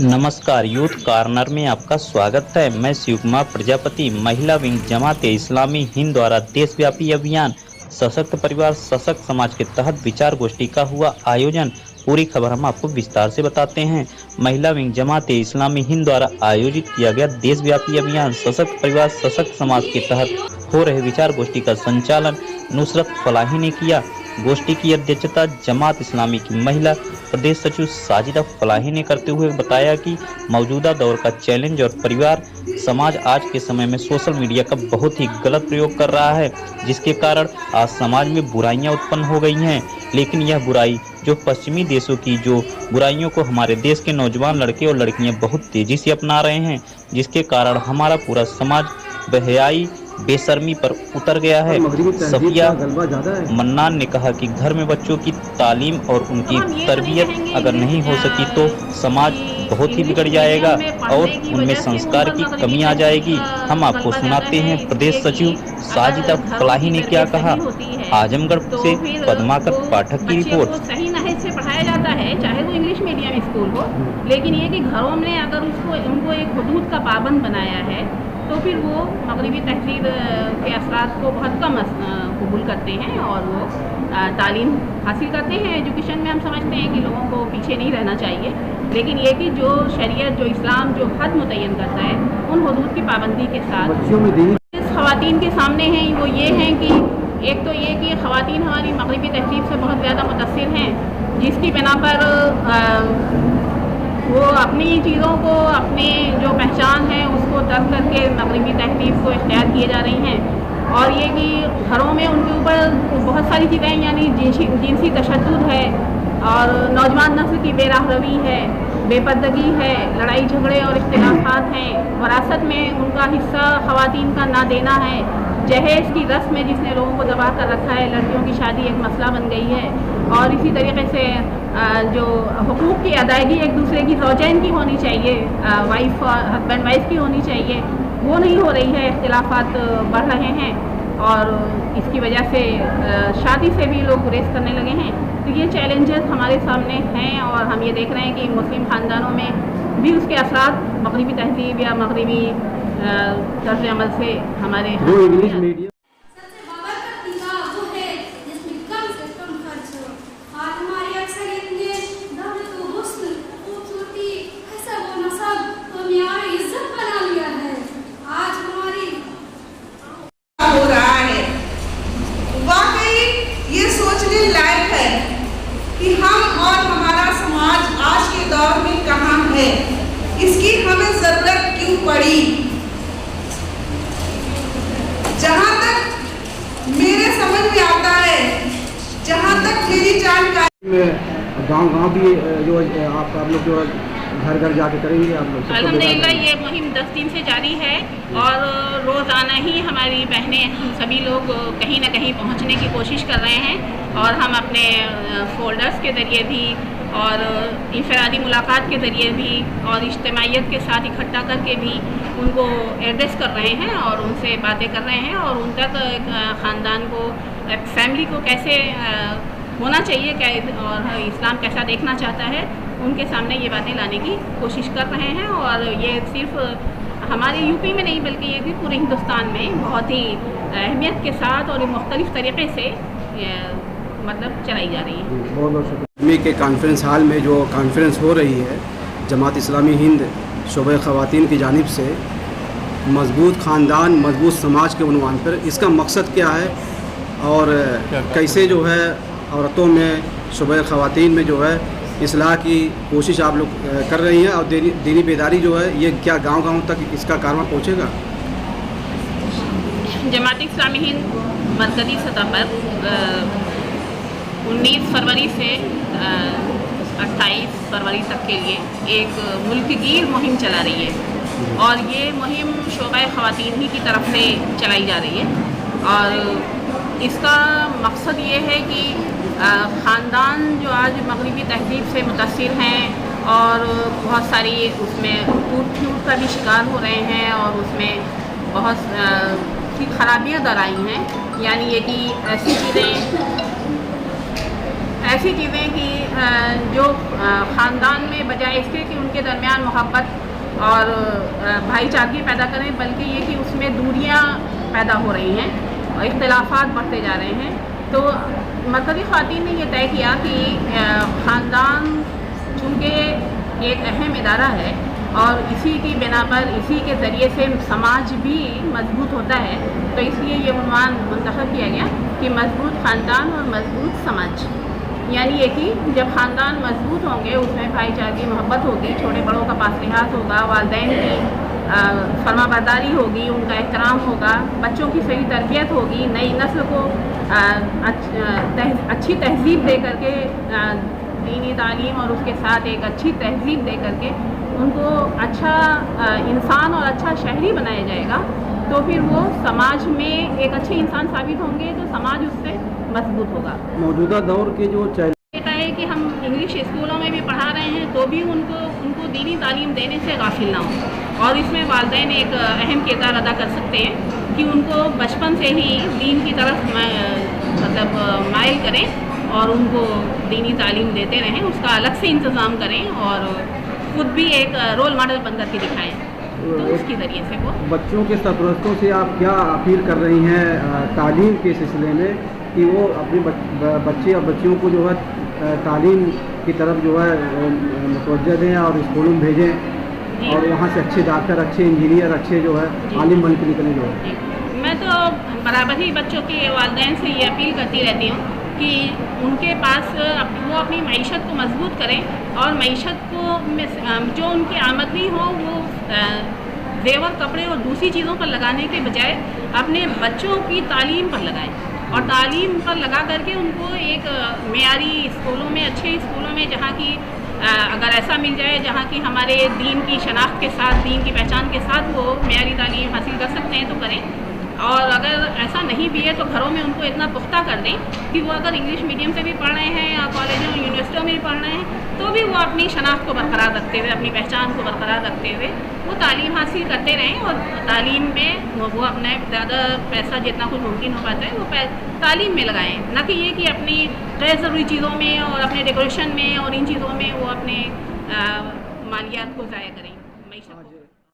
नमस्कार, youth corner में आपका स्वागत है। मैं शिव कुमार प्रजापति। महिला विंग जमात इस्लामी हिंद द्वारा देशव्यापी अभियान सशक्त परिवार सशक्त समाज के तहत विचार गोष्ठी का हुआ आयोजन। पूरी खबर हम आपको विस्तार से बताते हैं। महिला विंग जमात इस्लामी हिंद द्वारा आयोजित किया गया देशव्यापी अभियान सशक्त परिवार सशक्त समाज के तहत हो रहे विचार गोष्ठी का संचालन नुसरत फलाही ने किया। गोष्ठी की अध्यक्षता जमात इस्लामी की महिला प्रदेश सचिव साजिदा फलाही ने करते हुए बताया कि मौजूदा दौर का चैलेंज और परिवार समाज आज के समय में सोशल मीडिया का बहुत ही गलत प्रयोग कर रहा है, जिसके कारण आज समाज में बुराइयां उत्पन्न हो गई हैं। लेकिन यह बुराई जो पश्चिमी देशों की जो बुराइयों को हमारे देश के नौजवान लड़के और लड़कियां बहुत तेजी से अपना रहे हैं, जिसके कारण हमारा पूरा समाज बेहयाई बेशर्मी पर उतर गया है। सफिया मन्नान ने कहा कि घर में बच्चों की तालीम और उनकी तरबियत अगर नहीं हो सकी तो समाज बहुत ही बिगड़ जाएगा और उनमें संस्कार की कमी आ जाएगी। हम आपको सुनाते हैं प्रदेश सचिव साजिदा फलाही ने क्या कहा। आजमगढ़ से पद्माकर पाठक की रिपोर्ट। सही नहज से पढ़ाया जाता है, चाहे वो इंग्लिश मीडियम स्कूल हो, लेकिन ये कि घरों में अगर उनको एक हुदूद का पाबंद बनाया है तो फिर वो मगरिबी तहजीब के असरात को बहुत कम कबूल करते हैं और वो तालीम हासिल करते हैं। एजुकेशन में हम समझते हैं कि लोगों को पीछे नहीं रहना चाहिए, लेकिन ये कि जो शरीयत जो इस्लाम जो हद मुतय्यन करता है उन हुदूद की पाबंदी के साथ ख़वातीन के सामने हैं वो ये हैं कि एक तो ये कि ख़वातीन हमारी मगरिबी तहजीब से बहुत ज़्यादा मुतासिर हैं, जिसकी बिना पर वो अपनी चीज़ों को अपनी जो पहचान है उसको तर्क करके मगरिबी तहजीब को इख्तियार किए जा रही हैं। और ये कि घरों में उनके ऊपर बहुत सारी चीज़ें यानी जिनसी तशद्दुद है और नौजवान नस्ल की बेराहरवी है, बेपर्दगी है, लड़ाई झगड़े और इख्तिलाफात हैं, वरासत में उनका हिस्सा ख़वातीन का ना देना है, जहेज़ की रस्म में जिसने लोगों को दबा कर रखा है, लड़कियों की शादी एक मसला बन गई है। और इसी तरीके से जो हुकूक़ की अदायगी एक दूसरे की ज़ौजैन की होनी चाहिए, वाइफ और हस्बैंड वाइफ की होनी चाहिए, वो नहीं हो रही है, इख्तिलाफात बढ़ रहे हैं और इसकी वजह से शादी से भी लोग गुरेज करने लगे हैं। तो ये चैलेंजेस हमारे सामने हैं और हम ये देख रहे हैं कि मुस्लिम ख़ानदानों में भी उसके असरात मगरिबी तहजीब या मगरिबी तर्ज अमल से हमारे इंग्लिश मीडियम इसकी हमें जरूरत क्यों पड़ी। जहां तक मेरे समझ में आता है, जहां तक मेरी जानकारी में गांव भी जो आप लोग जो घर घर जाके करेंगे आप लोग। अल्हम्दुलिल्लाह ये मुहिम 10 दिन से जारी है और रोज़ाना ही हमारी बहनें हम सभी लोग कहीं ना कहीं पहुंचने की कोशिश कर रहे हैं और हम अपने फोल्डर्स के ज़रिए भी और इंफरादी मुलाकात के ज़रिए भी और इज्तिमाइयत के साथ इकट्ठा करके भी उनको एड्रेस कर रहे हैं और उनसे बातें कर रहे हैं और उन तक ख़ानदान को फैमिली को कैसे होना चाहिए क्या और इस्लाम कैसा देखना चाहता है उनके सामने ये बातें लाने की कोशिश कर रहे हैं। और ये सिर्फ हमारे यूपी में नहीं बल्कि ये भी पूरे हिंदुस्तान में बहुत ही अहमियत के साथ और मुख्तलिफ़ तरीक़े से मतलब चलाई जा रही है। बहुत बहुत शुक्रिया। के कॉन्फ्रेंस हॉल में जो कॉन्फ्रेंस हो रही है जमात इस्लामी हिंद शोबे ख़वातीन की जानिब से मजबूत ख़ानदान मजबूत समाज के उन्वान पर, इसका मकसद क्या है और कैसे जो है औरतों में शोबे ख़वातीन में जो है इस्लाह की कोशिश आप लोग कर रही हैं और दीनी बेदारी जो है ये क्या गांव-गांव तक इसका कारवां पहुँचेगा। जमात इस्लामी हिंद मरकज़ी सतह पर 19 फरवरी से 28 फरवरी तक के लिए एक मुल्कगीर मुहिम चला रही है और ये मुहिम शोबा ख़वातीन ही की तरफ से चलाई जा रही है और इसका मकसद ये है कि ख़ानदान जो आज मगरिबी तहजीब से मुतासिर हैं और बहुत सारी उसमें टूट का भी शिकार हो रहे हैं और उसमें बहुत सी खराबियाँ दर आई हैं, यानी ये कि ऐसी चीज़ें कि जो ख़ानदान में बजाय इसके कि उनके दरमियान मोहब्बत और भाईचारगी पैदा करें, बल्कि ये कि उसमें दूरियां पैदा हो रही हैं और इख्तिलाफात बढ़ते जा रहे हैं। तो मरकज़ी ख़वातीन ने ये तय किया कि ख़ानदान चूँकि एक अहम इदारा है और इसी की बिना पर, इसी के ज़रिए से समाज भी मजबूत होता है, तो इसलिए ये उन्वान मुंतखब किया गया कि मजबूत ख़ानदान और मजबूत समाज। यानी ये कि जब ख़ानदान मजबूत होंगे, उसमें भाईचारगी मोहब्बत होगी, छोटे बड़ों का पास लिहाज होगा, वालिदैन की फरमाबरदारी होगी, उनका एहतराम होगा, बच्चों की सही तरबियत होगी, नई नस्ल को अच्छी तहज़ीब दे करके, दीनी तालीम और उसके साथ एक अच्छी तहज़ीब दे करके उनको अच्छा इंसान और अच्छा शहरी बनाया जाएगा, तो फिर वो समाज में एक अच्छे इंसान साबित होंगे, तो समाज उससे मजबूत होगा। मौजूदा दौर के जो कहता है कि हम इंग्लिश स्कूलों में भी पढ़ा रहे हैं, तो भी उनको दीनी तालीम देने से गाफिल ना हो, और इसमें वालिदैन एक अहम किरदार अदा कर सकते हैं कि उनको बचपन से ही दीन की तरफ मतलब माइल करें और उनको दीनी तालीम देते रहें, उसका अलग से इंतज़ाम करें और खुद भी एक रोल मॉडल बन करके दिखाएं, तो उसके ज़रिए से वो बच्चों के सरपरस्तों से आप क्या अपील कर रही हैं तालीम के सिलसिले में कि वो अपने बच्चे और बच्चियों को जो है तालीम की तरफ जो है मुतवज्जह दें और स्कूलों में भेजें और वहाँ से अच्छे डॉक्टर, अच्छे इंजीनियर, अच्छे जो है आलिम बन के निकलें जो है। मैं तो बराबर ही बच्चों के वालिदैन से ये अपील करती रहती हूँ कि उनके पास वो अपनी मईशत को मजबूत करें और मईशत को जो उनकी आमदनी हो वो जेवर, कपड़े और दूसरी चीज़ों पर लगाने के बजाय अपने बच्चों की तालीम पर लगाएं, और तालीम पर लगा करके उनको एक मेयारी स्कूलों में, अच्छे स्कूलों में, जहाँ की अगर ऐसा मिल जाए जहाँ की हमारे दीन की शनाख्त के साथ, दीन की पहचान के साथ वो मेयारी तालीम हासिल कर सकते हैं तो करें, और अगर ऐसा नहीं भी है तो घरों में उनको इतना पुख्ता कर दें कि वो अगर इंग्लिश मीडियम से भी पढ़ रहे हैं या कॉलेजों यूनिवर्सिटियों में भी पढ़ रहे हैं, तो भी वो अपनी शनाख्त को बरकरार रखते हुए, अपनी पहचान को बरकरार रखते हुए वो तालीम हासिल करते रहें, और तालीम में वो अपने ज़्यादा पैसा जितना कुछ मुमकिन हो पाता है वो तालीम में लगाएं, न कि ये कि अपनी गैर ज़रूरी चीज़ों में और अपने डेकोरेशन में और इन चीज़ों में वो अपने मालियात को ज़ाया करें।